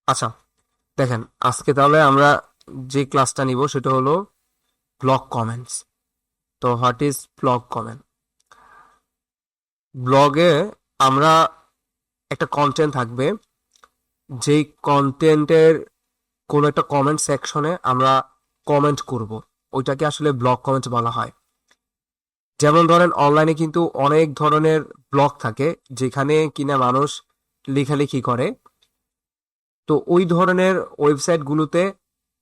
আচ্ছা, দেখেন আজকে তাহলে আমরা যে ক্লাসটা নিব সেটা হলো ব্লক কমেন্টস। তো হোয়াট ইজ ব্লক কমেন্ট? ব্লগে আমরা একটা কন্টেন্ট থাকবে, যেই কন্টেন্টের কোনো একটা কমেন্ট সেকশনে আমরা কমেন্ট করব, ওইটাকে আসলে ব্লক কমেন্ট বলা হয়। যেমন ধরেন অনলাইনে কিন্তু অনেক ধরনের ব্লগ থাকে, যেখানে কিনা মানুষ লেখালেখি করে। তো ওই ধরনের ওয়েবসাইটগুলোতে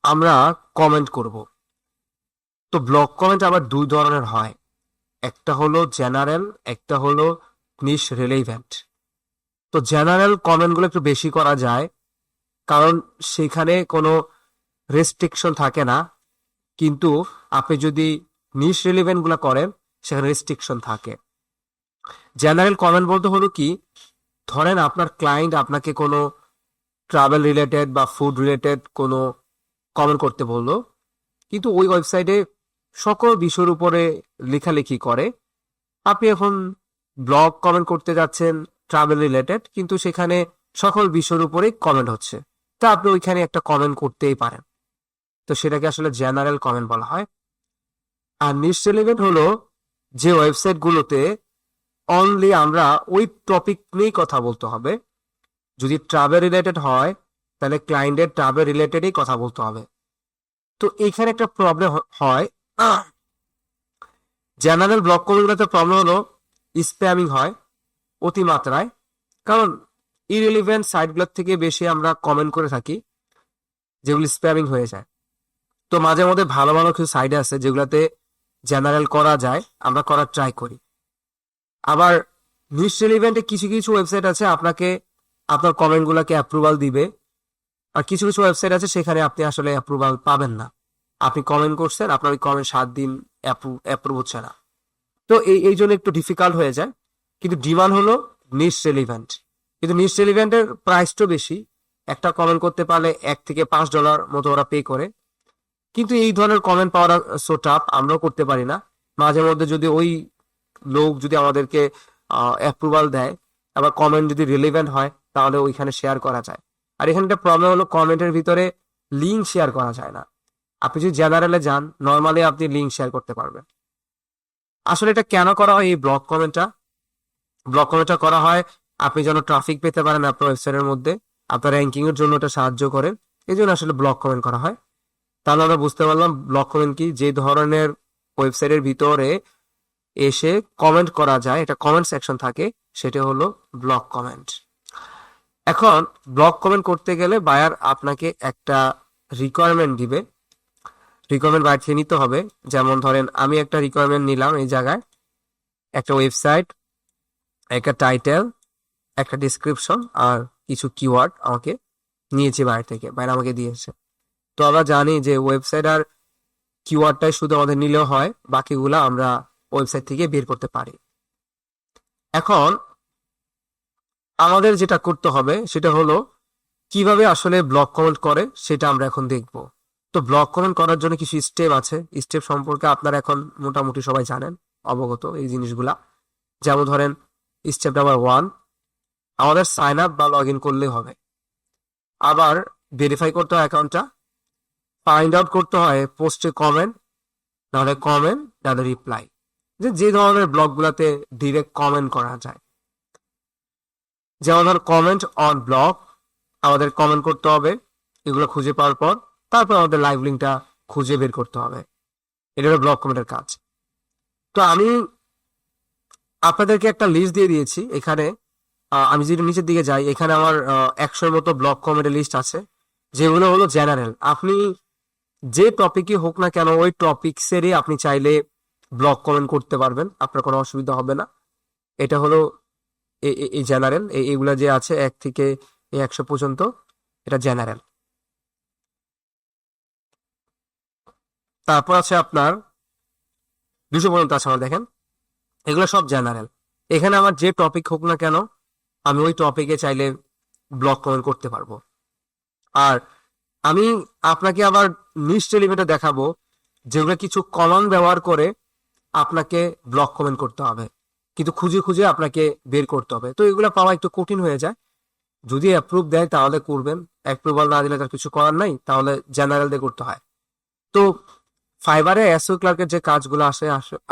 আমরা কমেন্ট করব। তো ব্লক কমেন্ট আবার দুই ধরনের হয়, একটা হলো জেনারেল, একটা হলো নিশ রিলেভেন্ট। তো জেনারেল কমেন্টগুলো একটু বেশি করা যায়, কারণ সেখানে কোনো রেস্ট্রিকশন থাকে না। কিন্তু আপনি যদি নিশ রিলেভেন্ট গুলা করেন, সেখানে রেস্ট্রিকশন থাকে। জেনারেল কমেন্ট বলতে হলো কি, ধরেন আপনার ক্লায়েন্ট আপনাকে কোনো ট্রাভেল রিলেটেড বা ফুড রিলেটেড কোনো কমেন্ট করতে বললো, কিন্তু ওই ওয়েবসাইটে সকল বিষয়ের উপরে লেখালেখি করে। আপনি এখন ব্লগ কমেন্ট করতে যাচ্ছেন ট্রাভেল রিলেটেড, কিন্তু সেখানে সকল বিষয়ের উপরে কমেন্ট হচ্ছে, তা আপনি ওইখানে একটা কমেন্ট করতেই পারেন। তো সেটাকে আসলে জেনারেল কমেন্ট বলা হয়। আর নিশ রিলেভেন্ট হলো যে ওয়েবসাইটগুলোতে অনলি আমরা ওই টপিক নিয়েই কথা বলতে হবে। যদি ট্রাভেল রিলেটেড হয়, তাহলে ক্লায়েন্টের ট্রাভেল রিলেটেডই কথা বলতে হবে। তো এইখানে একটা প্রবলেম হয়, জেনারেল ব্লগ কমেন্টগুলোতে প্রবলেম হলো স্প্যামিং হয় অতিমাত্রায়। কারণ ইরিলিভেন্ট সাইটগুলোর থেকে বেশি আমরা কমেন্ট করে থাকি, যেগুলি স্প্যামিং হয়ে যায়। তো মাঝে মধ্যে ভালো ভালো কিছু সাইট আছে যেগুলোতে জেনারেল করা যায়, আমরা করার ট্রাই করি। আবার নিশ রিলিভেন্টে কিছু কিছু ওয়েবসাইট আছে আপনাকে আপনার কমেন্টগুলোকে অ্যাপ্রুভাল দিবে, আর কিছু কিছু ওয়েবসাইট আছে সেখানে আপনি আসলে অ্যাপ্রুভাল পাবেন না। আপনি কমেন্ট করছেন, আপনার ওই কমেন্ট 7 দিন অ্যাপ্রুভ হচ্ছে না। তো এই জন্য একটু ডিফিকাল্ট হয়ে যায়। কিন্তু ডিমান্ড হলো নিশ রেলিভেন্ট। কিন্তু নিশ রেলিভেন্টের প্রাইসটা বেশি, একটা কমেন্ট করতে পারলে $1 থেকে $5 মতো ওরা পে করে। কিন্তু এই ধরনের কমেন্ট পাওয়াটা সো টাফ, আমরাও করতে পারি না। মাঝে মধ্যে যদি ওই লোক যদি আমাদেরকে অ্যাপ্রুভাল দেয়, আবার কমেন্ট যদি রিলেভেন্ট হয়, তাহলে ওইখানে শেয়ার করা যায়। আর এখানে একটা প্রবলেম হলো, কমেন্টের ভিতরে লিঙ্ক শেয়ার করা যায় না। আপনি যদি জেনারেলে যান, নর্মালি আপনি লিঙ্ক শেয়ার করতে পারবেন। আসলে এটা কেন করা হয়, এই ব্লক কমেন্টটা করা হয় আপনি যেন ট্রাফিক পেতে পারেন আপনার ওয়েবসাইটের মধ্যে, আপনার র্যাঙ্কিং এর জন্য এটা সাহায্য করে। এই জন্য আসলে ব্লক কমেন্ট করা হয়। তাহলে আমরা বুঝতে পারলাম ব্লক কমেন্ট কি। যে ধরনের ওয়েবসাইটের ভিতরে এসে কমেন্ট করা যায়, এটা কমেন্ট সেকশন থাকে, সেটা হলো ব্লক কমেন্ট। এখন ব্লক কমেন্ট করতে গেলে বায়ার আপনাকে একটা রিকোয়ারমেন্ট দিবে। রিকোয়ারমেন্ট বাইরে থেকে নিতে হবে। যেমন ধরেন আমি একটা রিকোয়ারমেন্ট নিলাম, এই জায়গায় একটা ওয়েবসাইট, একটা টাইটেল, একটা ডিসক্রিপশন আর কিছু কিওয়ার্ড আমাকে নিয়েছে বাইরে থেকে, বাইরে আমাকে দিয়েছে। তো আমরা জানি যে ওয়েবসাইট আর কিওয়ার্ডটাই শুধু আমাদের নিলেও হয়, বাকিগুলা আমরা ওয়েবসাইট থেকে বের করতে পারি। এখন আমাদের যেটা করতে হবে সেটা হলো কিভাবে আসলে ব্লক কমেন্ট করে, সেটা আমরা এখন দেখব। তো ব্লক কমেন্ট করার জন্য কিছু স্টেপ আছে, স্টেপ সম্পর্কে আপনারা এখন মোটামুটি সবাই জানেন, অবগত এই জিনিসগুলা। যেমন ধরেন স্টেপ নাম্বার 1, আমাদের সাইন আপ বা লগ ইন করলেই হবে। আবার ভেরিফাই করতে হয় অ্যাকাউন্টটা, ফাইন্ড আউট করতে হয় পোস্টে কমেন্ট, নাহলে কমেন্ট নাহলে রিপ্লাই, যে ধরনের ব্লগগুলোতে ডিরেক্ট কমেন্ট করা যায়। যেমন ধর কমেন্ট অন ব্লগ, আমাদের কমেন্ট করতে হবে। এগুলো খুঁজে পাওয়ার পর তারপর আমাদের লাইভ লিঙ্কটা খুঁজে বের করতে হবে। এটা হলো ব্লগ কমেন্টের কাজ। তো আমি আপনাদেরকে একটা লিস্ট দিয়ে দিয়েছি এখানে। আমি যদি নিচের দিকে যাই, এখানে আমার 100-র মতো ব্লগ কমেন্টের লিস্ট আছে, যেগুলো হলো জেনারেল। আপনি যে টপিকই হোক না কেন, ওই টপিকসেরই আপনি চাইলে ব্লগ কমেন্ট করতে পারবেন, আপনার কোনো অসুবিধা হবে না। এটা হলো এই জেনারেল, এইগুলা যে আছে 1 থেকে 100 পর্যন্ত, এটা জেনারেল। তারপর আছে আপনার 200 পর্যন্ত আছে আমার, দেখেন এগুলো সব জেনারেল। এখানে আমার যে টপিক হোক না কেন, আমি ওই টপিকে চাইলে ব্লগ কমেন্ট করতে পারবো। আর আমি আপনাকে আবার নিশ এলিমেন্টে দেখাবো, যেগুলো কিছু কমন ব্যবহার করে আপনাকে ব্লগ কমেন্ট করতে হবে, কিন্তু খুঁজে খুঁজে আপনাকে বের করতে হবে। তো এগুলো পাওয়া একটু কঠিন হয়ে যায়। যদি অ্যাপ্রুভ দেয় তাহলে করবেন, অ্যাপ্রুভাল না দিলে তার কিছু করার নাই, তাহলে জেনারেল দিয়ে করতে হয়। তো ফাইবারে এসইও ক্লার্কের যে কাজগুলো আসে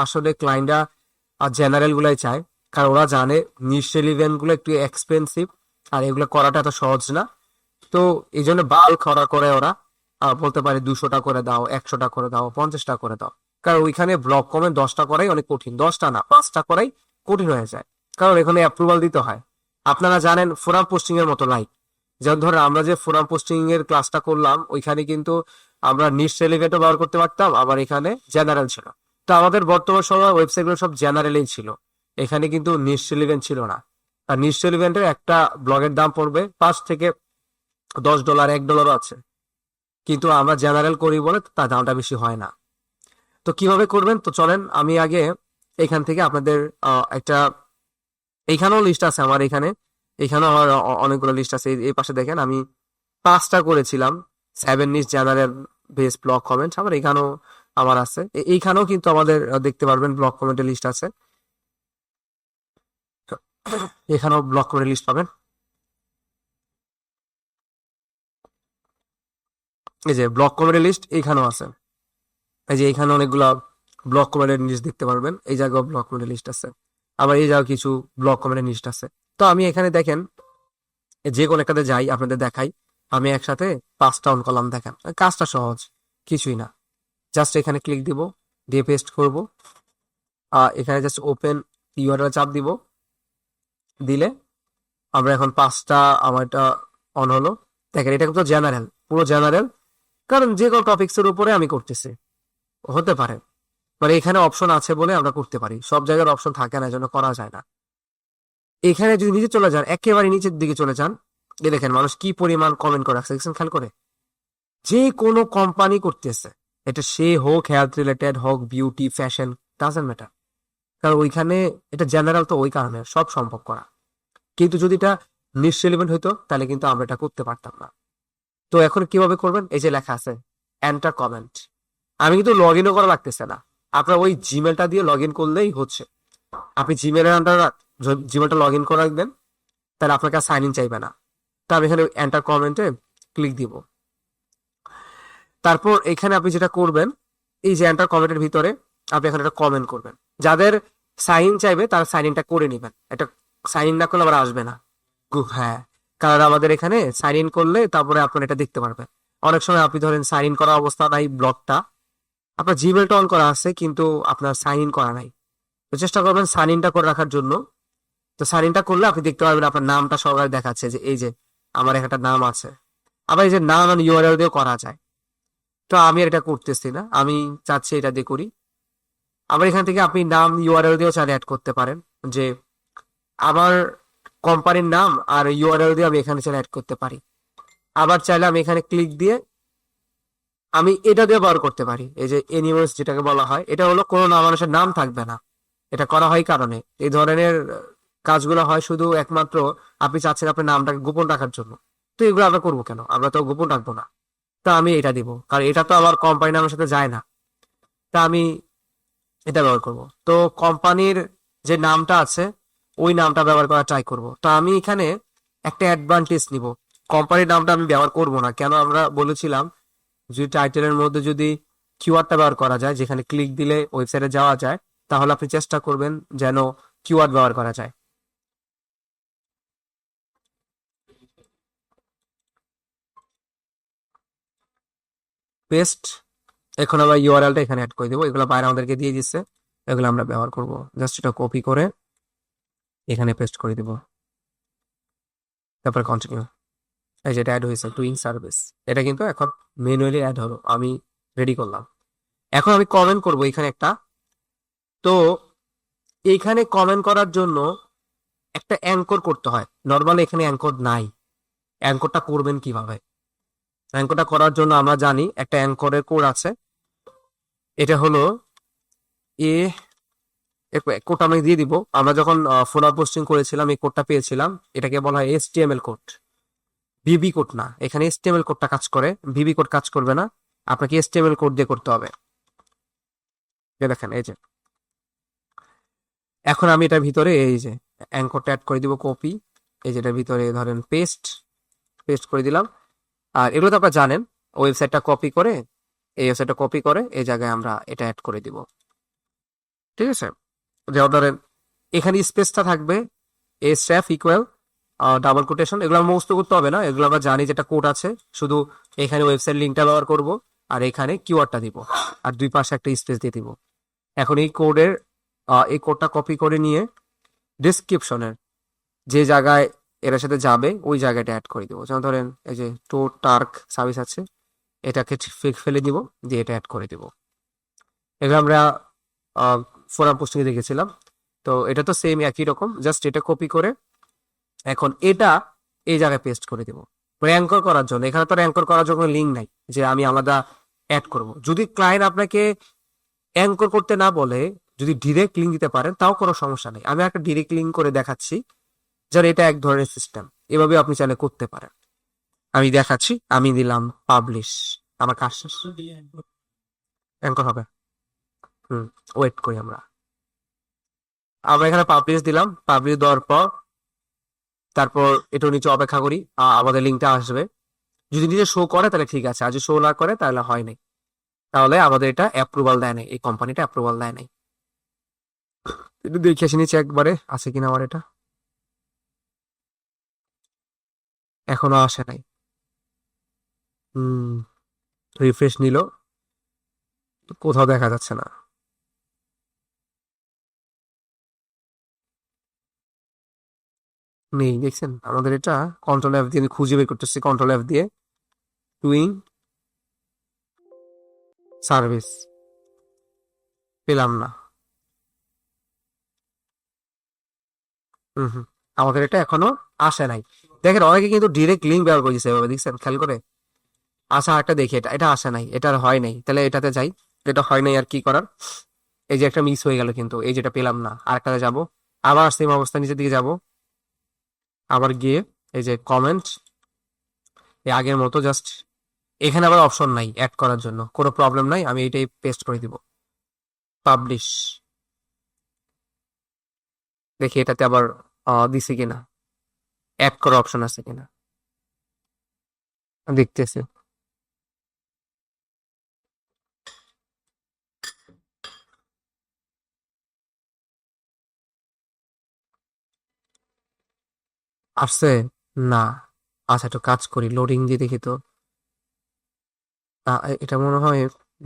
আসলে ক্লায়েন্টরা আর জেনারেল গুলাই চায়, কারণ ওরা জানে নিশ রিলেভেন্ট গুলো একটু এক্সপেন্সিভ আর এগুলো করাটা এত সহজ না। তো এই জন্য বাল্ক অর্ডার করে ওরা, বলতে পারে 200টা করে দাও, 100টা করে দাও, 50টা করে দাও। কারণ ওইখানে ব্লক কমে 10টা করাই অনেক কঠিন, 10টা না 5টা করাই কঠিন হয়ে যায়, কারণ এখানে অ্যাপ্রুভাল দিতে হয়। আপনারা জানেন ফোরাম পোস্টিং এর মতো লাইক, যেমন ধরেন আমরা যে ফোরাম পোস্টিং এর ক্লাসটা করলাম ওইখানে কিন্তু আমরা নিশ রিলেভেন্টও ব্যবহার করতে পারতাম, আবার এখানে জেনারেল ছিল। তো আমাদের বর্তমান সময় ওয়েবসাইট গুলো সব জেনারেলেই ছিল, এখানে কিন্তু নিশ রিলেভেন্ট ছিল না। আর নিশ রিলেভেন্টের একটা ব্লগের দাম পড়বে $5 থেকে $10, $1 আছে, কিন্তু আমরা জেনারেল করি বলে তার দামটা বেশি হয় না। তো কিভাবে করবেন, তো চলেন আমি আগে এখান থেকে আপনাদের একটা, এইখানেও লিস্ট আছে আমার, এখানেও আমার অনেকগুলো লিস্ট আছে। এই পাশে দেখেন আমি 5টা করেছিলাম 7 নিশ জেনারেল বেস ব্লক কমেন্ট, আবার এখানেও আমার আছে। এইখানেও কিন্তু আমাদের দেখতে পারবেন ব্লক কমেন্টের লিস্ট আছে, এখানেও ব্লক কমেন্টের লিস্ট পাবেন। এই যে ব্লক কমেন্টের লিস্ট এইখানেও আছে, এই যে এইখানে অনেকগুলা ব্লক কমেন্টের লিস্ট দেখতে পারবেন, এই জায়গায় ব্লক কমেন্টের লিস্ট আছে, আবার এই জায়গায় কিছু ব্লক কমেন্টের লিস্ট আছে। তো আমি এখানে দেখেন যে কোনো একটাতে যাই আপনাদের দেখাই, আমি একসাথে 5টা অন করলাম, দেখেন কাজটা সহজ, কিছুই না। জাস্ট এখানে ক্লিক দিব, দিয়ে পেস্ট করব, এখানে জাস্ট ওপেন ইউআরএল চাপ দিব, দিলে আমরা এখন 5টা আমার এটা অন হলো। দেখেন এটা কিন্তু জেনারেল, পুরো জেনারেল, কারণ যে কোনো টপিক্স এর উপরে আমি করতেছি, হতে পারে মানে এখানে অপশন আছে বলে আমরা করতে পারি, সব জায়গার অপশন থাকে না, এজন্য করা যায় না। এখানে যদি নিচে চলে যান, একেবারে নিচের দিকে চলে যান, এ দেখেন মানুষ কি পরিমাণ কমেন্ট করে রাখছে, দেখছেন খেয়াল করে? যে কোনো কোম্পানি করতেছে, এটা সে হোক হেলথ রিলেটেড হোক, বিউটি ফ্যাশন, ডাজন্ট ম্যাটার, কারণ ওইখানে এটা জেনারেল, তো ওই কারণে সব সম্ভব করা। কিন্তু যদি এটা নিশ রিলেভেন্ট হইতো তাহলে কিন্তু আমরা এটা করতে পারতাম না। তো এখন কিভাবে করবেন, এই যে লেখা আছে এন্টার কমেন্ট, আমি কিন্তু লগ ইনও করা লাগতেছে না, আপনার ওই জিমেলটা দিয়ে লগ ইন করলেই হচ্ছে। আপনি জিমেলের আন্ডার জিমেলটা লগ ইন করে রাখবেন, তাহলে আপনাকে সাইন ইন চাইবে না। তো আমি এখানে এন্টার কমেন্টে ক্লিক দিব, তারপর এখানে আপনি যেটা করবেন, এই যে এন্টার কমেন্টের ভিতরে আপনি এখানে একটা কমেন্ট করবেন, যাদের সাইন ইন চাইবে তারা সাইন ইনটা করে নেবেন, এটা সাইন ইন না করলে আবার আসবে না। হ্যাঁ, কারণ আমাদের এখানে সাইন ইন করলে তারপরে আপনার এটা দেখতে পারবেন। অনেক সময় আপনি ধরেন সাইন ইন করা অবস্থা নাই, ব্লকটা আপনার জিমেলটা অন করা আছে কিন্তু আপনার সাইন ইন করা নাই, তো চেষ্টা করবেন সাইন ইনটা করে রাখার জন্য। তো সাইন ইনটা করলে আপনি দেখতে পারবেন আপনার নামটা সহকারে দেখাচ্ছে, যে এই যে আমার একটা নাম আছে। আবার এই যে নাম আর ইউআরএল দিয়েও করা যায়, তো আমি আর এটা করতেছি না, আমি চাচ্ছি এটা দিয়ে করি। আবার এখান থেকে আপনি নাম ইউআরএল দিয়েও চাইলে অ্যাড করতে পারেন, যে আমার কোম্পানির নাম আর ইউআরএল দিয়ে আমি এখানে চাইলে অ্যাড করতে পারি। আবার চাইলে আমি এখানে ক্লিক দিয়ে আমি এটা দিয়ে ব্যবহার করতে পারি, এই যে এনিমেলস যেটাকে বলা হয়, এটা হলো কোনো মানুষের নাম থাকবে না, এটা করা হয় কারণে এই ধরনের কাজগুলো হয় শুধু একমাত্র আপনি চাচ্ছেন আপনার নামটাকে গোপন রাখার জন্য। তো এগুলো আমরা করবো কেন, আমরা তো গোপন রাখবো না। তা আমি এটা দিব, কারণ এটা তো আমার কোম্পানি নামের সাথে যায় না, তা আমি এটা ব্যবহার করব। তো কোম্পানির যে নামটা আছে ওই নামটা ব্যবহার করা ট্রাই করব। তো আমি এখানে একটা অ্যাডভান্টেজ নিব, কোম্পানির নামটা আমি ব্যবহার করব না, কেন আমরা বলেছিলাম যদি টাইটেলের মধ্যে যদি কিওয়ার্ডটা ব্যবহার করা যায়, যেখানে ক্লিক দিলে ওয়েবসাইটে যাওয়া যায়, তাহলে আপনি চেষ্টা করবেন যেন কিওয়ার্ড ব্যবহার করা যায়। পেস্ট, এখন আমরা ইউআরএলটা এখানে অ্যাড করে দেবো, এগুলো বাইরে আমাদেরকে দিয়ে দিচ্ছে, এগুলো আমরা ব্যবহার করব। জাস্ট এটা কপি করে এখানে পেস্ট করে দিব, তারপর কন্টিনিউ। এই যেটা অ্যাড হয়েছে ডুইং সার্ভিস, এটা কিন্তু এখন ম্যানুয়ালি অ্যাড হলো, আমি রেডি করলাম। এখন আমি কমেন্ট করব এখানে একটা। তো এইখানে কমেন্ট করার জন্য একটা অ্যাঙ্কর করতে হয়, নর্মালি এখানে অ্যাঙ্কর নাই। অ্যাঙ্করটা করবেন কিভাবে, অ্যাঙ্করটা করার জন্য আমরা জানি একটা অ্যাঙ্করের কোড আছে, এটা হলো এ, কোড আমি দিয়ে দিব। আমরা যখন ফোরাম পোস্টিং করেছিলাম এই কোডটা পেয়েছিলাম, এটাকে বলা হয় HTML কোড, ভিবি কোড না। এখানে HTML কোডটা কাজ করে, ভিবি কোড কাজ করবে না, আপনাকে HTML কোড দিয়ে করতে হবে। দেখেন এই যে এখন আমি এটার ভিতরে এই যে অ্যাঙ্করটা অ্যাড করে দিব, কপি, এই যেটার ভিতরে ধরেন পেস্ট পেস্ট করে দিলাম। আর এগুলো তো আপনারা জানেন, ওয়েবসাইটটা কপি করে এই ওয়েবসাইটটা কপি করে এই জায়গায় আমরা এটা অ্যাড করে দিব। ঠিক আছে, যেমন ধরেন এখানে স্পেসটা থাকবে এ স্ট্যাফ ইকুয়াল ডাবল কোটেশন, এগুলো আমরা মুখস্থ করতে হবে না, এগুলো আমরা জানি যেটা কোড আছে, শুধু এখানে ওয়েবসাইট লিঙ্কটা ব্যবহার করব আর এখানে কিওয়ার্ডটা দিব আর দুই পাশে একটা স্পেস দিয়ে দিব। এখন এই কোডটা কপি করে নিয়ে ডিসক্রিপশনের যে জায়গায় এর সাথে যাবে ওই জায়গাটা অ্যাড করে দিব। যেমন ধরেন এই যে টো টার্ক সার্ভিস আছে, এটাকে ফেলে দিব, দিয়ে এটা অ্যাড করে দিব। এগুলো আমরা ফোরাম পোস্টিংয়ে দেখেছিলাম। তো এটা তো সেম একই রকম, জাস্ট এটা কপি করে এখন এটা এই জায়গায় পেস্ট করে দিব র্যাঙ্কর করার জন্য। এখানে তো র্যাঙ্কর করার জন্য লিঙ্ক নাই যে আমি আলাদা অ্যাড করব। যদি ক্লায়েন্ট আপনাকে অ্যাঙ্কর করতে না বলে যদি ডিরেক্ট লিঙ্ক দিতে পারেন তাও কোনো সমস্যা নেই। আমি একটা ডিরেক্ট লিঙ্ক করে দেখাচ্ছি, যার এটা এক ধরনের সিস্টেম, এভাবে আপনি চাইলে করতে পারেন। আমি দেখাচ্ছি, আমি দিলাম পাবলিশ, আমার কাজ শেষ। অ্যাঙ্কর হবে, ওয়েট করি আমরা এখানে পাবলিশ দিলাম, পাবলিশ দেওয়ার পর তারপর একটু নিচে অপেক্ষা করি, আমাদের লিঙ্কটা আসবে। যদি নিচে শো করে তাহলে ঠিক আছে, আর যদি শো না করে তাহলে হয় নাই, তাহলে আমাদের এটা অ্যাপ্রুভাল দেয় নাই, এই কোম্পানিটা অ্যাপ্রুভাল দেয় নাই। একটু দেখে আসি নিচে একবারে আছে কিনা আমার এটা, এখনো আসে নাই। রিফ্রেশ নিল, কোথাও দেখা যাচ্ছে না। নেই, দেখছেন আমাদের এটা কন্ট্রোল এফ দিয়ে আমি খুঁজে বের করতেছি, কন্ট্রোল এফ দিয়ে টুইং সার্ভিস পেলাম না। হুম, আমাদের এটা এখনো আসে নাই। দেখেন অনেকে কিন্তু ডিরেক্ট লিঙ্ক ব্যবহার করেছে এভাবে, দেখছেন খেয়াল করে। আচ্ছা একটা দেখি, এটা এটা আসে নাই, এটা আর হয় নাই, তাহলে এটাতে যাই। এটা হয় নাই আর কি করার, এই যে একটা মিস হয়ে গেল কিন্তু, এই যেটা পেলাম না, আরেকটাতে যাব, আবার সেম অবস্থা নিচের দিকে যাব, আবার গিয়ে এই যে কমেন্ট, এই আগের মতো জাস্ট এখানে আবার অপশন নাই অ্যাড করার জন্য, কোনো প্রবলেম নাই, আমি এটাই পেস্ট করে দিব, পাবলিশ। দেখি এটাতে আবার দিছে কিনা, অ্যাড করার অপশন আছে কিনা দেখতেছি। আসছে না, আচ্ছা একটু কাজ করি, লোডিং দিয়ে দেখি তো। এটা মনে হয়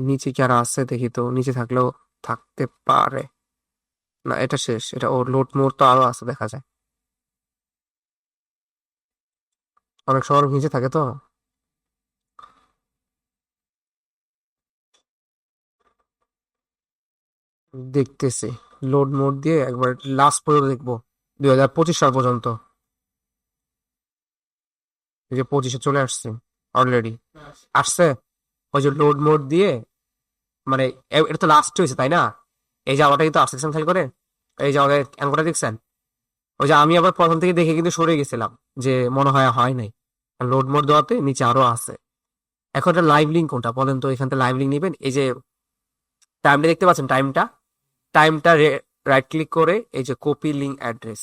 নিচে কি আর আছে, দেখি তো, নিচে থাকলেও থাকতে পারে। না এটা শেষ, এটা ওর লোড মোড তো আরো আছে দেখা যায়, অনেক সময় নিচে থাকে তো। দেখতেছি, লোড মোড দিয়ে একবার লাস্ট পর্যন্ত দেখবো, 2025 সাল পর্যন্ত। এই যে 25-এ চলে আসছে অলরেডি, আসছে। ওই যে লোড মোড দিয়ে মানে এটা তো লাস্ট হয়েছে তাই না, এই যে আমারটা কিন্তু আসছে খেয়াল করে, এই যে আমাদের অ্যাঙ্করটা দেখছেন। ওই যে আমি আবার প্রথম থেকে দেখে কিন্তু সরে গেছিলাম যে মনে হয় হয় নাই, লোড মোড দেওয়াতে নিচে আরো আছে। এখন এটা লাইভ লিঙ্ক কোনটা বলেন তো, এখান থেকে লাইভ লিঙ্ক নেবেন, এই যে টাইমটা দেখতে পাচ্ছেন, টাইমটা রাইট ক্লিক করে এই যে কপি লিঙ্ক অ্যাড্রেস,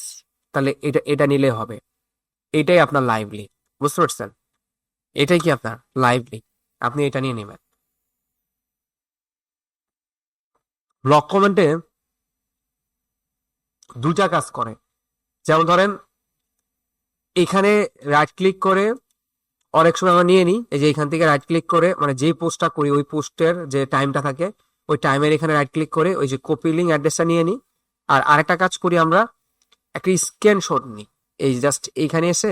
তাহলে এটা এটা নিলে হবে। এটাই আপনার লাইভ লিঙ্ক, বুঝতে পারছেন, এটাই কি আপনার লাইভ লিঙ্ক, আপনি এটা নিয়ে নেবেন। ব্লক কমেন্টে দুইটা কাজ করে, যেমন ধরেন এখানে রাইট ক্লিক করে অনেক সময় আমরা নিয়ে নিই, এই যে এখান থেকে রাইট ক্লিক করে মানে যেই পোস্টটা করি ওই পোস্টের যে টাইমটা থাকে ওই টাইমের এখানে রাইট ক্লিক করে ওই যে কপি লিঙ্ক অ্যাড্রেসটা নিয়ে নিই। আর আরেকটা কাজ করি আমরা, একটা স্ক্রিনশট নিই, এই জাস্ট এইখানে এসে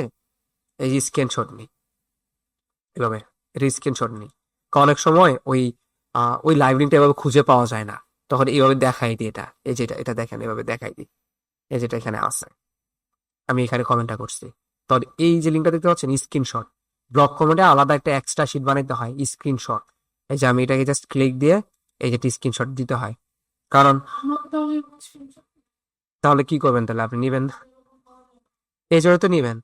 এই যে স্ক্রিনশট নিই, এভাবে এটা স্ক্রিনশট নিই। কারণ অনেক সময় ওই লাইভ লিঙ্কটা এভাবে খুঁজে পাওয়া যায় না, তখন এইভাবে দেখাই দিই, এটা এই যে এটা দেখেন এভাবে দেখাই দিই, এই যেটা এখানে আছে, আমি এখানে কমেন্টটা করছি। তো এই যে লিঙ্কটা দেখতে পাচ্ছেন স্ক্রিনশট, ব্লক কমেন্টে আলাদা একটা এক্সট্রা শিট বানাইতে হয় স্ক্রিনশট। এই যে আমি এটাকে জাস্ট ক্লিক দিয়ে এই যে স্ক্রিনশট দিতে হয়, কারণ তাহলে কি করবেন, তাহলে আপনি নিবেন, এই জন্য তো নিবেন।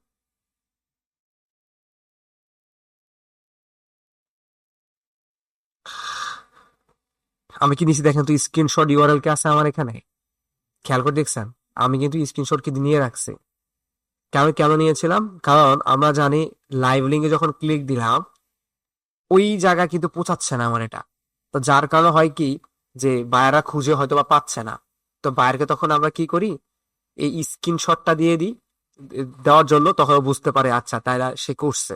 আমি কি নিচে দেখেন তো স্ক্রিনশট ইউআরএল কে আছে আমার এখানে, খেয়াল করে দেখছেন, আমি কিন্তু স্ক্রিনশট কি নিয়ে রাখছি। কেন কেন নিয়েছিলাম, কারণ আমরা জানি লাইভ লিঙ্কে যখন ক্লিক দিলাম ওই জায়গা কিন্তু পৌঁছাচ্ছে না আমার এটা। তো যার কারণে হয় কি, যে বায়াররা খুঁজে হয়তো বা পাচ্ছে না। তো বায়ারকে তখন আমরা কি করি, এই স্ক্রিনশটটা দিয়ে দিই দেওয়ার জন্য, তখন ও বুঝতে পারে আচ্ছা তাই সে করছে।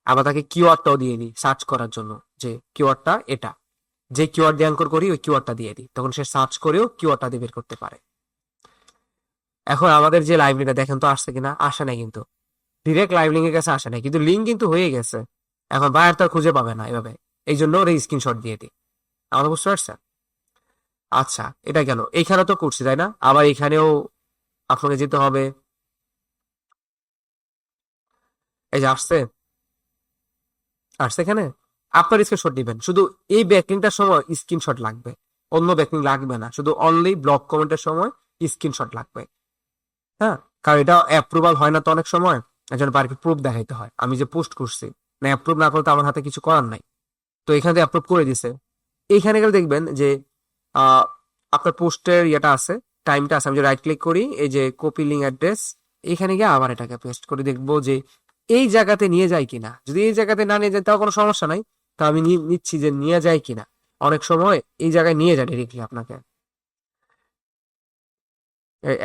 আবার তাকে কিওয়ার্ডটাও দিয়ে দিই সার্চ করার জন্য, যে কিওয়ার্ডটা এটা, যে কিওয়ার্ড দিয়ে অ্যাঙ্কর করি ওই কিওয়ার্ডটা দিয়ে দিই, তখন সে সার্চ করেও কিওয়ার্ডটা দিয়ে বের করতে পারে। এখন আমাদের যে লাইব্রেরিটা দেখেন তো আসছে কিনা, আসে নাই কিন্তু, ডিরেক্ট লাইভ লিঙ্কের কাছে আসে নাই, কিন্তু লিঙ্ক কিন্তু হয়ে গেছে। এখন বায়ার তো আর খুঁজে পাবে না এভাবে, এই জন্য ওর স্ক্রিনশট দিয়ে দিই। আমাদের বুঝতে পারছেন? আচ্ছা, এটা গেল, এইখানে তো করছি তাই না, আবার এখানেও আপনাকে যেতে হবে। এই যে আসছে, আসছে এখানে, আপনার স্ক্রিনশট দিবেন, শুধু এই ব্যাকলিংটার সময় স্ক্রিনশট লাগবে, অন্য ব্যাকলিং লাগবে না, শুধু অনলি ব্লক কমেন্টের সময় স্ক্রিনশট লাগবে। হ্যাঁ, কারণ এটা অ্যাপ্রুভাল হয় না তো অনেক সময়, একজন বারকে প্রুফ দেখাইতে হয় আমি যে পোস্ট করছি। না অ্যাপ্রুভ না করলে তো আমার হাতে কিছু করার নাই। তো এখানে অ্যাপ্রুভ করে দিছে, এইখানে গেলে দেখবেন যে আহ, আপনার পোস্টের ইয়েটা আছে, টাইমটা আছে। আমি যে রাইট ক্লিক করি, এই যে কপি লিঙ্ক অ্যাড্রেস, এখানে গিয়ে আবার এটাকে পেস্ট করে দেখবো যে এই জায়গাতে নিয়ে যায় কিনা। যদি এই জায়গাতে না নিয়ে যায় তাও কোনো সমস্যা নাই, তা আমি নিচ্ছি যে নিয়ে যায় কিনা। অনেক সময় এই জায়গায় নিয়ে যায় ডিরেক্টলি আপনাকে,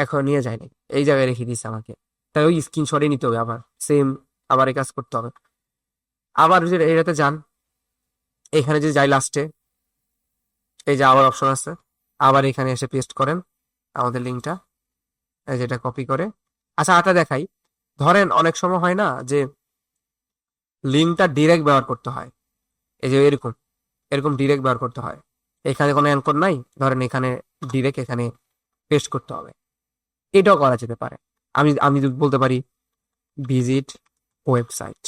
এখন নিয়ে যায়নি, এই জায়গায় রেখে দিচ্ছে আমাকে, তাই ওই স্ক্রিনশটই নিতে হবে, আবার সেম, আবার এই কাজ করতে হবে। আবার যদি এটাতে যান, এখানে যদি যাই লাস্টে, এই যে আবার অপশন আছে, আবার এখানে এসে পেস্ট করেন আমাদের লিঙ্কটা, এই যেটা কপি করে। আচ্ছা আটা দেখাই, ধরেন অনেক সময় হয় না যে লিঙ্কটা ডিরেক্ট ব্যবহার করতে হয়, এই যে এরকম এরকম ডিরেক্ট ব্যবহার করতে হয়, এখানে কোনো অ্যাঙ্কর নাই, ধরেন এখানে ডিরেক্ট এখানে পেস্ট করতে হবে, এটাও করা যেতে পারে। আমি আমি বলতে পারি ভিজিট ওয়েবসাইট,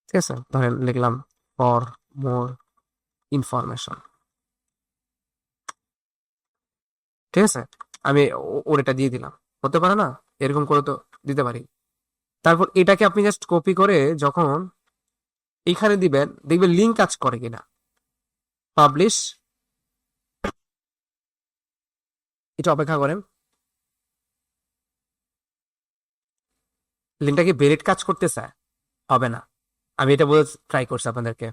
ঠিক আছে, ধরেন লিখলাম ফর মোর ইনফরমেশন, ঠিক আছে, আমি ওর এটা দিয়ে দিলাম, হতে পারে না, এরকম করে তো দিতে পারি। তারপর এটাকে আপনি জাস্ট কপি করে যখন এখানে দিবেন, দেখবেন লিঙ্ক কাজ করে কিনা। পাবলিশ, এটা অপেক্ষা করেন, লিঙ্কটা কি বেরেট কাজ করতেছে? হবে না। আমি এটা বলে ট্রাই করছি আপনাদেরকে,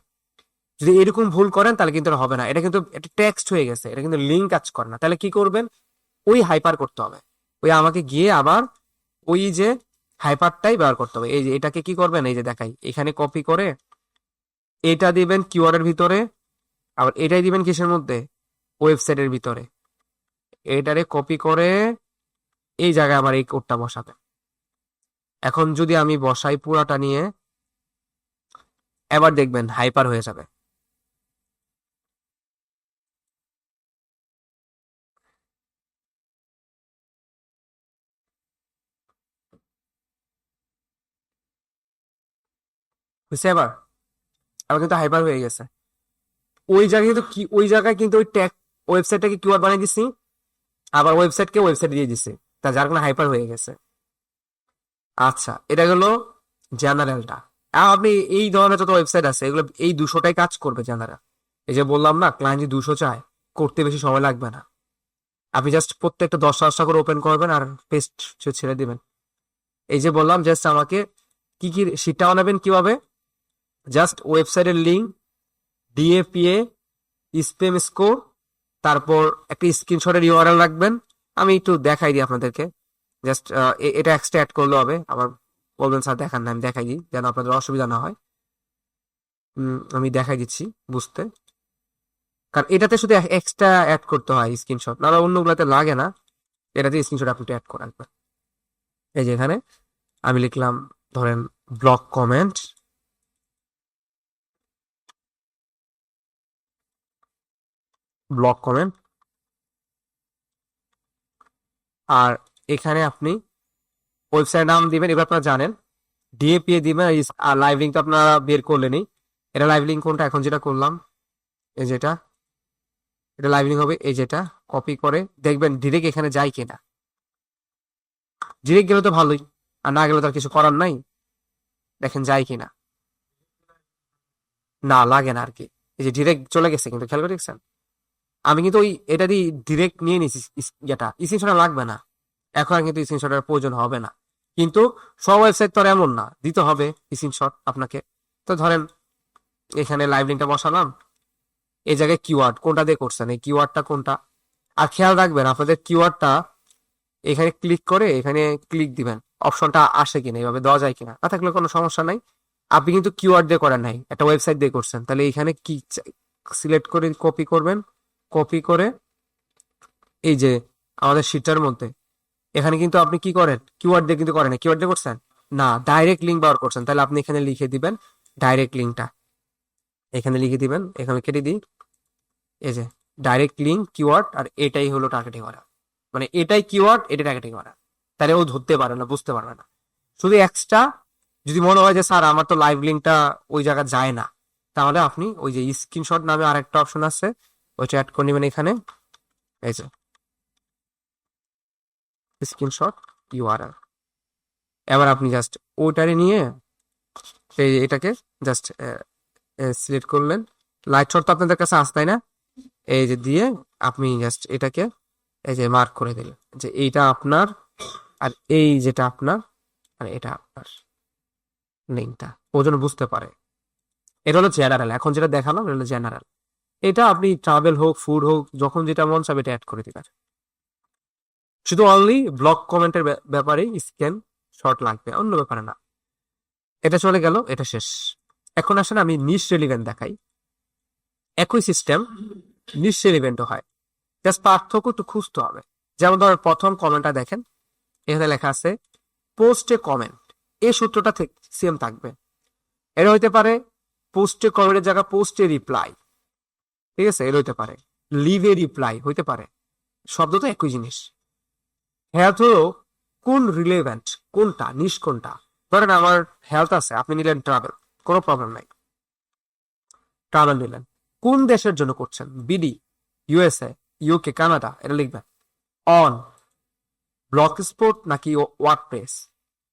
যদি এরকম ভুল করেন তাহলে কিন্তু এটা হবে না, এটা কিন্তু একটা টেক্সট হয়ে গেছে, এটা কিন্তু লিঙ্ক কাজ করে না। তাহলে কি করবেন, ওই হাইপার করতে হবে, ওই আমাকে গিয়ে আবার ওই যে হাইপারটাই ব্যবহার করতে হবে। এই যে এটাকে কি করবেন, এই যে দেখাই, এখানে কপি করে এটা দিবেন কিওয়ার্ড এর ভিতরে, আবার এটাই দিবেন কিসের মধ্যে, ওয়েবসাইটের ভিতরে, এটারে কপি করে এই জায়গায় আবার এই কোডটা বসাবেন। এখন যদি আমি বসাই পুরাটা নিয়ে, এবার দেখবেন হাইপার হয়ে যাবে। বুঝছে এবার, এবার কিন্তু হাইপার হয়ে গেছে। ওই জায়গায় কিন্তু কি, ওই জায়গায় কিন্তু ওই ট্যাগ ওয়েবসাইটটাকে কিওয়ার্ড বানিয়ে দিছি, আবার ওয়েবসাইটকে ওয়েবসাইট দিয়ে দিছি, তা যার কারণে হাইপার হয়ে গেছে। আচ্ছা, এটা গেল জেনারেলটা। আপনি এই ধরনের যত ওয়েবসাইট আছে এগুলো এই 200টাই কাজ করবে জেনারেল। এই যে বললাম না, ক্লায়েন্ট যদি 200 চায়, করতে বেশি সময় লাগবে না। আপনি জাস্ট প্রত্যেকটা 10-10টা করে ওপেন করবেন আর পেস্ট ছেড়ে দিবেন। এই যে বললাম, জাস্ট আমাকে কি কি শীটটা বানাবেন কিভাবে, জাস্ট ওয়েবসাইটের লিঙ্ক, ডিএপিএ, স্প্যাম স্কোর, তারপর একটা স্ক্রিনশটের ইউআরএল রাখবেন। আমি একটু দেখাই দিই আপনাদেরকে, জাস্ট এটা এক্সট্রা অ্যাড করলে হবে। আবার বলবেন স্যার দেখান না, আমি দেখাই দিই যেন আপনাদের অসুবিধা না হয়। আমি দেখাই দিচ্ছি বুঝতে, কারণ এটাতে শুধু এক্সট্রা অ্যাড করতে হয় স্ক্রিনশট, না অন্যগুলোতে লাগে না, এটাতে স্ক্রিনশট আপনি অ্যাড করে রাখবেন। এই যে এখানে আমি লিখলাম ধরেন ব্লক কমেন্ট, ব্লক কমেন্ট, আর এখানে আপনি ওয়েবসাইট নাম দিবেন। এবার আপনারা জানেন ডিএপিএ দিবেন, আর লাইভ লিঙ্ক তো আপনারা বের করলেনই। এটা লাইভ লিঙ্ক কোনটা, এখন যেটা করলাম, এই যেটা, এটা লাইভ লিঙ্ক হবে। এই যেটা কপি করে দেখবেন ডিরেক্ট এখানে যায় কিনা, ডিরেক্ট গেলে তো ভালোই, আর না গেলে তো আর কিছু করার নাই। দেখেন যায় কিনা, না লাগে না আর কি, এই যে ডিরেক্ট চলে গেছে, কিন্তু খেয়াল করে দেখছেন। আমি কিন্তু ওই এটা দিয়ে ডিরেক্ট নিয়ে নিছি, এটা স্ক্রিনশট লাগবে না, এখন আর কিন্তু স্ক্রিনশটের প্রয়োজন হবে না। কিন্তু সব ওয়েবসাইট তো আর এমন না দিতে হবে স্ক্রিনশট আপনাকে। তো ধরেন এখানে লাইভ লিঙ্কটা বসালাম, এই জায়গায় কিওয়ার্ড কোনটা দিয়ে করছেন, এই কিওয়ার্ডটা কোনটা। আর খেয়াল রাখবেন আপনাদের কিওয়ার্ডটা এখানে ক্লিক করে এখানে ক্লিক দিবেন, অপশনটা আসে কিনা, এইভাবে দেওয়া যায় কিনা, না থাকলে কোনো সমস্যা নাই। আপনি কিন্তু কিওয়ার্ড দিয়ে করেন নাই, একটা ওয়েবসাইট দিয়ে করছেন, তাহলে এখানে কি সিলেক্ট করে কপি করবেন, কপি করে এই যে আমাদের শিটটার মধ্যে এখানে কিন্তু আপনি কি করেন, কিওয়ার্ড দিয়ে কিন্তু করেন না, কিওয়ার্ড দিয়ে করছেন না, ডাইরেক্ট লিঙ্ক ব্যবহার করছেন, তাহলে আপনি এখানে লিখে দিবেন ডাইরেক্ট লিঙ্কটা, এখানে লিখে দিবেন, এখানে কেটে দিই, এই যে ডাইরেক্ট লিঙ্ক কিওয়ার্ড, আর এটাই হলো টার্গেটিং করা, মানে এটাই কিওয়ার্ড, এটা টার্গেটিং করা। তাহলে ও ধরতে পারে না, বুঝতে পারবে না। শুধু এক্সট্রা যদি মনে হয় যে স্যার আমার তো লাইভ লিঙ্কটা ওই জায়গা যায় না, তাহলে আপনি ওই যে স্ক্রিনশট নামে আরেকটা অপশন আছে, ওইটা অ্যাড করে নেবেন এখানে, এই যে স্ক্রিনশট ইউআরএল। এবার আপনি জাস্ট ওইটারে নিয়ে এই এটাকে জাস্ট সিলেক্ট করলেন, লাইট শট তো আপনাদের কাছে আসে তাই না, এই যে দিয়ে আপনি জাস্ট এটাকে এই যে মার্ক করে দিলেন যে এইটা আপনার, আর এই যেটা আপনার, আর এটা আপনার লিঙ্কটা, ও যেন বুঝতে পারে। এটা হলো জেনারেল, এখন যেটা দেখালাম এটা হলো জেনারেল। এটা আপনি ট্রাভেল হোক, ফুড হোক, যখন যেটা মন চাবে এটা অ্যাড করে দিবেন। শুধু অনলি ব্লক কমেন্টের ব্যাপারে স্ক্যান শট লাগবে, অন্য ব্যাপারে না। এটা চলে গেল, এটা শেষ। এখন আসেন আমি নিশ রেলিভেন্ট দেখাই। একই সিস্টেম নিশ রেলিভেন্টও হয়, জাস্ট পার্থক্য একটু খুঁজতে হবে। যেমন ধরেন প্রথম কমেন্টটা দেখেন, এখানে লেখা আছে পোস্টে কমেন্ট, এই সূত্রটা সেম থাকবে। এটা হইতে পারে পোস্টে কমেন্টের জায়গা পোস্টে রিপ্লাই, ঠিক আছে, এটা হইতে পারে লিভে রিপ্লাই হইতে পারে, শব্দ তো একই জিনিস। হেলথ হলো কোন রিলেভেন্ট, কোনটা নিশ কোনটা। ধরেন আমার হেলথ আছে, আপনি নিলেন ট্রাভেল, কোনো প্রবলেম নাই, ট্রাভেল নিলেন, কোন দেশের জন্য করছেন, বিডি, ইউএসএ, ইউকে, কানাডা, এটা লিখবেন। অন ব্লক স্পোর্ট নাকি ওয়ার্ডপ্রেস,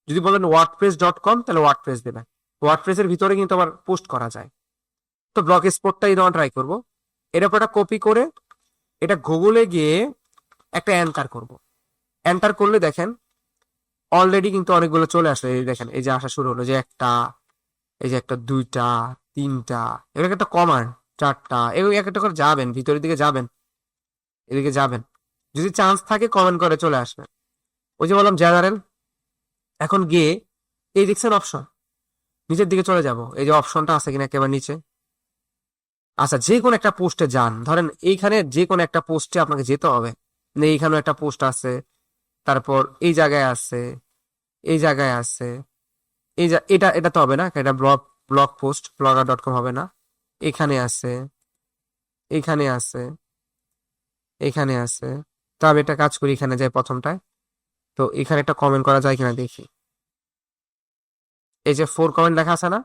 যদি বলেন wordpress.com তাহলে ওয়ার্ডপ্রেস দেবেন, ওয়ার্ডপ্রেসের ভিতরে কিন্তু আবার পোস্ট করা যায়। তো ব্লক স্পোর্টটাই দেওয়া ট্রাই করবো। এরপর এটা কপি করে এটা গুগলে গিয়ে একটা এন্টার করব, এন্টার করলে দেখেন অলরেডি কিন্তু অনেকগুলো চলে আসে, এই দেখেন এই যে আসা শুরু হলো, যে একটা, এই যে একটা, দুইটা, তিনটা, এগুলো একটা কমান্ড, চারটা, এগুলো এক একটা করে যাবেন, ভিতরের দিকে যাবেন, এদিকে যাবেন, যদি চান্স থাকে কমেন্ট করে চলে আসবেন। ওই যে বললাম জেনারেল, এখন গিয়ে এই দেখছেন অপশন, নিচের দিকে চলে যাব, এই যে অপশনটা আছে কিনা একেবারে নিচে। আচ্ছা, যে কোনো একটা পোস্টে যান, ধরেন এইখানে যে কোনো একটা পোস্টে আপনাকে যেতে হবে, এইখানে একটা পোস্ট আছে, তারপর এই জায়গায় আছে, এই জায়গায় আছে, এটা এটা তো হবে না, এটা ব্লগ, ব্লগ পোস্ট blogger.com হবে না, এখানে আছে, এখানে আছে, এখানে আছে। তো আমি একটা কাজ করি, এখানে যাই প্রথমটায়, তো এখানে একটা কমেন্ট করা যায় কিনা দেখি, এই যে 4 কমেন্ট লেখা আছে না।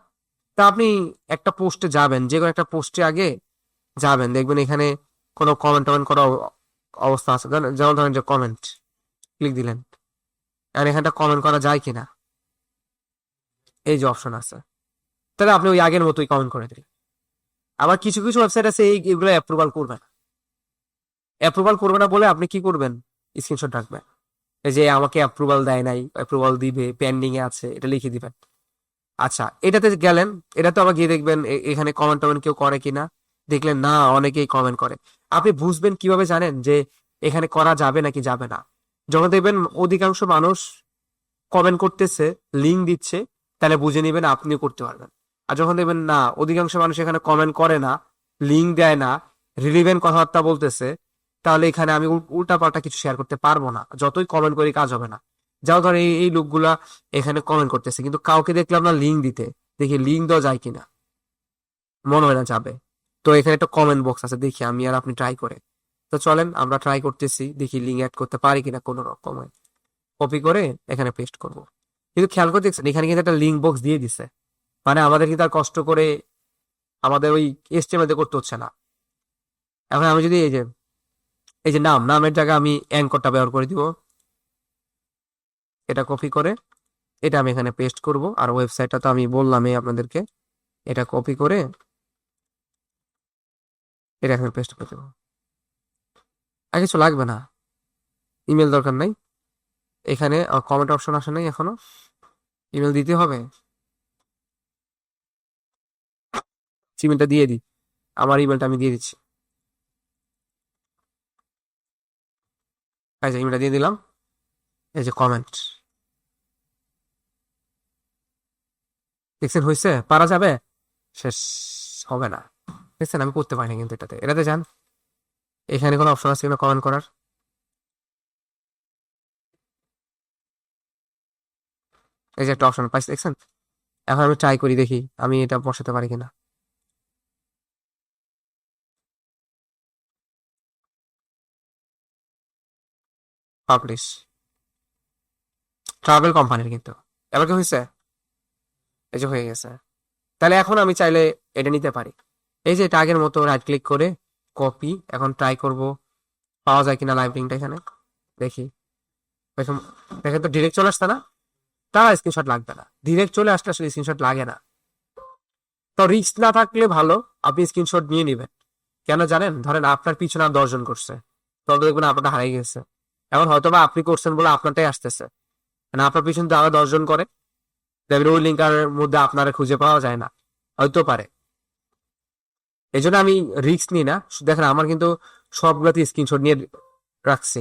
তা আপনি একটা পোস্টে যাবেন, যে কোনো একটা পোস্টে আগে যাবেন, দেখবেন এখানে কোনো কমেন্ট টমেন্ট করা অবস্থা আছে, যেমন ধরেন যে কমেন্ট ক্লিক দিলেন, আর এখানটা কমেন্ট করা যায় কিনা, এই যে অপশন আছে, তাহলে আপনি ওই আগের মতোই কমেন্ট করে দিলেন। আবার কিছু কিছু ওয়েবসাইট আছে এইগুলো অ্যাপ্রুভাল করবে না, অ্যাপ্রুভাল করবে না বলে আপনি কি করবেন, স্ক্রিনশট রাখবেন, এই যে আমাকে অ্যাপ্রুভাল দেয় নাই, অ্যাপ্রুভাল দিবে, পেন্ডিং এ আছে, এটা লিখে দিবেন। আচ্ছা, এটাতে গেলেন, এটাতে আবার গিয়ে দেখবেন এখানে কমেন্ট টমেন্ট কেউ করে কিনা, দেখলেন না অনেকেই কমেন্ট করে। আপনি বুঝবেন কিভাবে জানেন যে এখানে করা যাবে নাকি যাবে না, যখন দেখবেন অধিকাংশ মানুষ কমেন্ট করতেছে, লিঙ্ক দিচ্ছে, তাহলে বুঝে নেবেন আপনিও করতে পারবেন। আর যখন দেখবেন না অধিকাংশ মানুষ এখানে কমেন্ট করে না, লিঙ্ক দেয় না, রিলিভেন্ট কথাবার্তা বলতেছে, তাহলে এখানে আমি উল্টা পাল্টা কিছু শেয়ার করতে পারবো না, যতই কমেন্ট করি কাজ হবে না। যাও ধর এই লোকগুলা এখানে কমেন্ট করতেছে, কিন্তু কাউকে দেখলাম না লিঙ্ক দিতে, দেখি লিঙ্ক দেওয়া যায় কিনা, মনে হয় না যাবে। তো এখানে একটা কমেন্ট বক্স আছে, দেখি আমি আর আপনি ট্রাই করে, তো চলেন আমরা ট্রাই করতেছি, দেখি লিঙ্ক অ্যাড করতে পারি কিনা কোনো রকমে, কপি করে এখানে পেস্ট করব। কিন্তু খেয়াল করে দেখছেন এখানে কিন্তু একটা লিঙ্ক বক্স দিয়ে দিছে, মানে আমাদের কিন্তু আর কষ্ট করে আমাদের ওই এসটিএমএল দিয়ে করতে হচ্ছে না। এখন আমি যদি এই যে নামের জায়গায় আমি অ্যাঙ্করটা ব্যবহার করে দিব, এটা কপি করে এটা আমি এখানে পেস্ট করব, আর ওয়েবসাইটটা তো আমি বললামই আপনাদেরকে, এটা কপি করে এটা এখানে পেস্ট করে দেবো। আর কিছু লাগবে না, ইমেল দরকার নাই, এখানে কমেন্ট অপশন আসে নাই এখনো, ইমেল দিতে হবে, ইমেলটা দিয়ে দিই, আমার ইমেলটা আমি দিয়ে দিচ্ছি। এই যে ইমেলটা দিয়ে দিলাম, এই যে কমেন্ট দেখছেন, হয়েছে, পারা যাবে, শেষ হবে না। দেখছেন আমি করতে পারি না, কিন্তু এটাতে যান, এখানে কোনো অপশন আছে কিনা কমেন্ট করার, এই যে একটা অপশন পাইছি দেখছেন। এখন আমি ট্রাই করি, দেখি আমি এটা বসাতে পারি কিনা। পাবলিশ, ট্রাভেল কোম্পানির কিন্তু, এবার কি হয়েছে, এই যে হয়ে গেছে। তাহলে এখন আমি চাইলে এটা নিতে পারি, এই যে এটা আগের মতো রাইট ক্লিক করে কপি, এখন ট্রাই করব পাওয়া যায় কিনা লাইভ লিঙ্কটা এখানে, দেখি। দেখুন, দেখেন তো ডিরেক্ট চলে আসছে না, তারা স্ক্রিনশট লাগবে না, ডিরেক্ট চলে আসলে আসলে স্ক্রিনশট লাগে না। তো রিস্ক না থাকলে ভালো, আপনি স্ক্রিনশট নিয়ে নেবেন। কেন জানেন, ধরেন আপনার পিছনে আর 10 জন করছে, তবে দেখবেন আপনারটা হারিয়ে গেছে। এখন হয়তো বা আপনি করছেন বলে আপনারটাই আসতেছে, মানে আপনার পিছনে তো আরো 10 জন করে, দেখবেন ওই লিঙ্কের মধ্যে আপনারা খুঁজে পাওয়া যায় না, হয়তো পারে। এই জন্য আমি রিস্ক নিই না। দেখেন আমার কিন্তু সবগুলোতে স্ক্রিনশট নিয়ে রাখছি।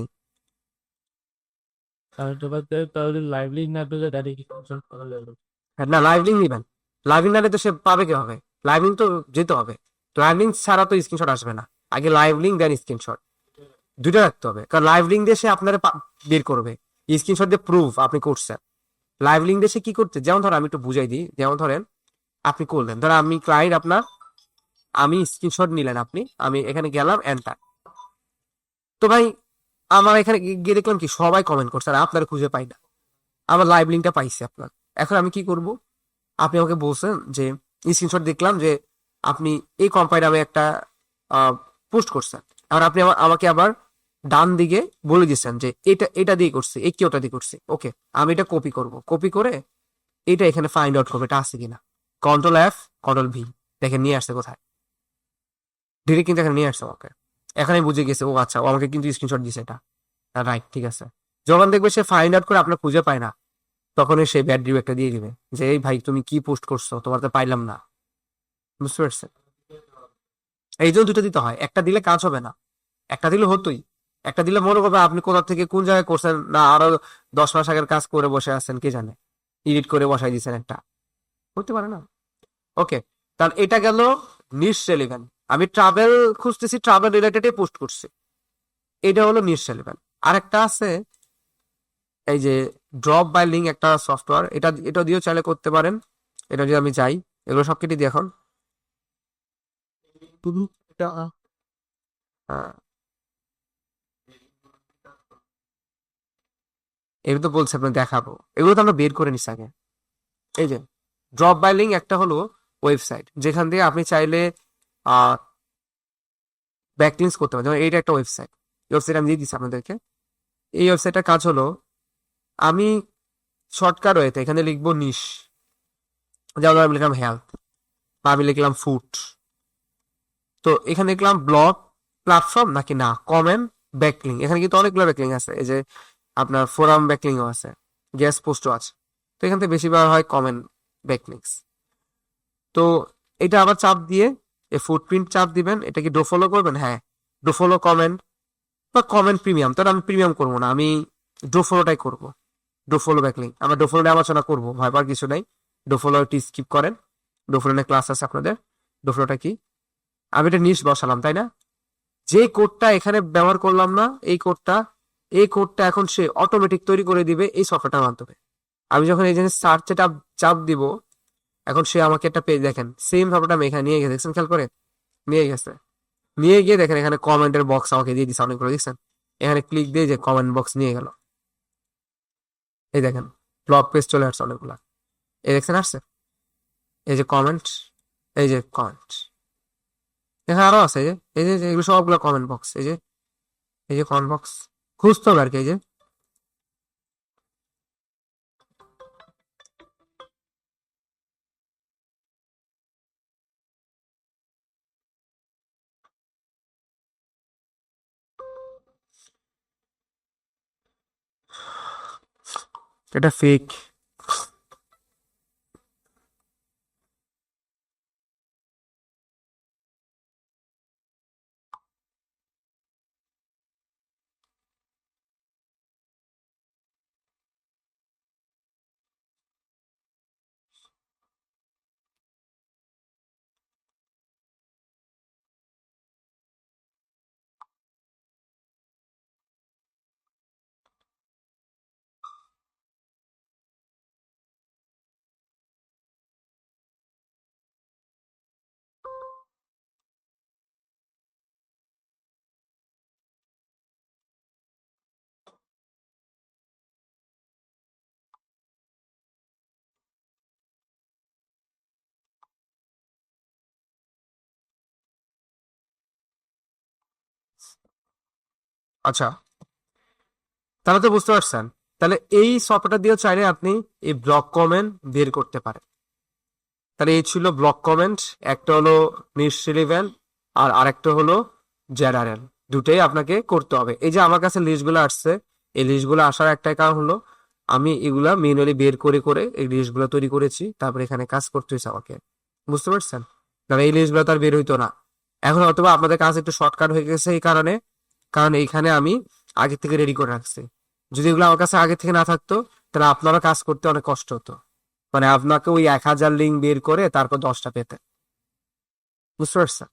তাহলে লাইভলি না পেলে ডাইরেক্ট কনসাল্ট করা যাবে। হ্যাঁ, না লাইভ লিঙ্ক নিবেন, লাইভ লিঙ্ক নালে তো সে পাবে কিভাবে, লাইভ লিঙ্ক তো যেতে হবে, লাইভ লিঙ্ক ছাড়া তো স্ক্রিনশট আসবে না, আগে লাইভ লিঙ্ক দেন স্ক্রিনশট, দুইটা রাখতে হবে, কারণ লাইভ লিঙ্ক দিয়ে সে আপনার বের করবে, স্ক্রিনশট দিয়ে প্রুফ আপনি করছেন। লাইভ লিঙ্ক দিয়ে সে কি করতে, যেমন ধরেন আমি একটু বুঝাই দিই, যেমন ধরেন আপনি করলেন, ধরেন আমি ক্লায়েন্ট আপনার, আমি স্ক্রিনশট নিলেন আপনি, আমি এখানে গেলাম এন্টার, তো ভাই আমার এখানে গিয়ে দেখলাম কি সবাই কমেন্ট করছে আর আপনার খুঁজে পাই না, আমার লাইভ লিঙ্কটা পাইছি আপনার। এখন আমি কি করব, আপনি আমাকে বলছেন যে স্ক্রিনশট দেখলাম যে আপনি এই কোম্পানি নামে একটা পোস্ট করছেন, এবার আপনি আমাকে আবার ডান দিকে বলে দিচ্ছেন যে এটা এটা দিয়ে করছি, এই কি ওটা দিয়ে করছি, ওকে। আমি এটা কপি করব, কপি করে এটা এখানে ফাইন্ড আউট করবো এটা আছে কিনা, কন্ট্রোল এফ, কন্ট্রোল ভি, দেখেন নিয়ে আসছে কোথায়, ডিরেক্ট কিন্তু এখানে নিয়ে আসছে আমাকে। এখানে বুঝে গেছে, ও আচ্ছা, ও আমাকে কিন্তু স্ক্রিনশট দিছে এটা, রাইট, ঠিক আছে। যখন দেখবে সে ফাইন্ড আউট করে আপনার খুঁজে পায় না, তখনই সে ব্যাড রিভিউ একটা দিয়ে দিবে যে এই ভাই তুমি কি পোস্ট করছো, তোমার তো পাইলাম না। বুঝতে পারছেন, এই জন্য দুটো দিতে হয়, একটা দিলে কাজ হবে না, একটা দিলে হতোই, একটা দিলে মনে করবে আপনি কোথা থেকে কোন জায়গায় করছেন না, আরো 10 মাস আগের কাজ করে বসে আছেন, কে জানে, এডিট করে বসাই দিয়েছেন একটা, হতে পারে না। ওকে, তাহলে এটা গেল নিশ রেলিভেন্ট, আমি ট্রাভেল খুঁজতেছি, ট্রাভেল রিলেটেড পোস্ট করছি, এটা হলো নিশ রেলিভেন্ট। আরেকটা আছে এই যে ড্রপ বাই লিঙ্ক, একটা সফটওয়্যার, এটা দিয়েও চাইলে করতে পারেন। এটা যদি আমি যাই, এগুলো সব কেটে দিই এখন। শুধু এটা আহ, এগুলো তো বলছে আপনার দেখাবো, এগুলো তো আমরা বের করে নিচ্ছি আগে। এই যে ড্রপ বাই লিঙ্ক একটা হলো ওয়েবসাইট, যেখান থেকে আপনি চাইলে ব্যাকলিংস করতে পারেন, যেমন এইটা একটা ওয়েবসাইট, ওয়েবসাইট আমি দিয়ে দিচ্ছি আপনাদেরকে। এই ওয়েবসাইটটার কাজ হলো, আমি শর্টকাট ওয়েতে এখানে লিখবো নিশ, যেমন আমি লিখলাম হেলথ, বা আমি লিখলাম ফুড, তো এখানে লিখলাম ব্লগ প্ল্যাটফর্ম নাকি না কমেন্ট ব্যাকলিং, এখানে কিন্তু অনেকগুলো ব্যাকলিং আছে, এই যে আপনার ফোরাম ব্যাকলিংও আছে, গেস্ট পোস্টও আছে, তো এখান থেকে বেশিরভাগ হয় কমেন্ট ব্যাকলিংস। তো এটা আবার চাপ দিয়ে এই ফুটপ্রিন্ট চাপ দিবেন, এটা কি ডো ফলো করবেন, হ্যাঁ ডো ফলো কমেন্ট বা কমেন্ট প্রিমিয়াম, তাহলে আমি প্রিমিয়াম করবো না, আমি ডো ফলোটাই করবো, ডো ফলো ব্যাকলিং, আমরা ডো ফলো নিয়ে আলোচনা করবো, ভয় পাওয়ার কিছু নাই, ডো ফলো একটু স্কিপ করেন, ডো ফলো নিয়ে ক্লাস আছে আপনাদের। ডো ফলোটা কি, আমি এটা নিশ বসালাম তাই না, যে কোডটা এখানে ব্যবহার করলাম না, এই কোডটা এখন সে অটোমেটিক তৈরি করে দিবে এই সফটওয়্যারটার মাধ্যমে। আমি যখন এই জিনিস সার্চে চাপ দিব, এখন সে আমাকে একটা পেজ, দেখেন সেম সফটওয়্যারটা আমি এখানে নিয়ে গেছে, দেখছেন খেয়াল করে, নিয়ে গেছে, নিয়ে গিয়ে দেখেন এখানে কমেন্টের বক্স আমাকে দিয়ে দিচ্ছে অনেকগুলো, দেখছেন এখানে ক্লিক দিয়ে যে কমেন্ট বক্স নিয়ে গেল, এই দেখেন ব্লগ পেজ চলে আসছে অনেকগুলা, এই দেখছেন আসছে, এই যে কমেন্ট, এই যে কমেন্ট, এখানে আরো আছে, এই যে এগুলো সবগুলো কমেন্ট বক্স, এই যে কমেন্ট বক্স খুঁজতে হবে আর কি, এই যে এটা ফেক। আচ্ছা, তাহলে তো বুঝতে পারছেন। তাহলে এই সফটওয়্যারটা দিয়ে চাইলে আপনি এই ব্লক কমেন্ট বের করতে পারেন। তাহলে এই ছিল ব্লক কমেন্ট, একটা হলো নিশ রিলেভেন্ট আর আরেকটা হলো জেনারেল। দুটোই আপনাকে করতে হবে। এই যে আমার কাছে লিস্টগুলো আসছে, এই লিস্টগুলো আসার একটাই কারণ হলো আমি এগুলা ম্যানুয়ালি বের করে করে এই লিস্টগুলো তৈরি করেছি, তারপরে এখানে কাজ করতে হয়েছে আমাকে। বুঝতে পারছেন? কারণ এই লিস্টগুলো তো আর বের হইতো না। এখন হয়তোবা আপনাদের কাজ একটু শর্টকাট হয়ে গেছে এই কারণে, কারণ এইখানে আমি আগে থেকে রেডি করে রাখছি। যদি এগুলো আমার কাছে আগে থেকে না থাকতো, তাহলে আপনারা কাজ করতে অনেক কষ্ট হতো। মানে আপনাকে ওই 1000 লিঙ্ক বের করে তারপর 10টা পেতে। বুঝতে পারছেন?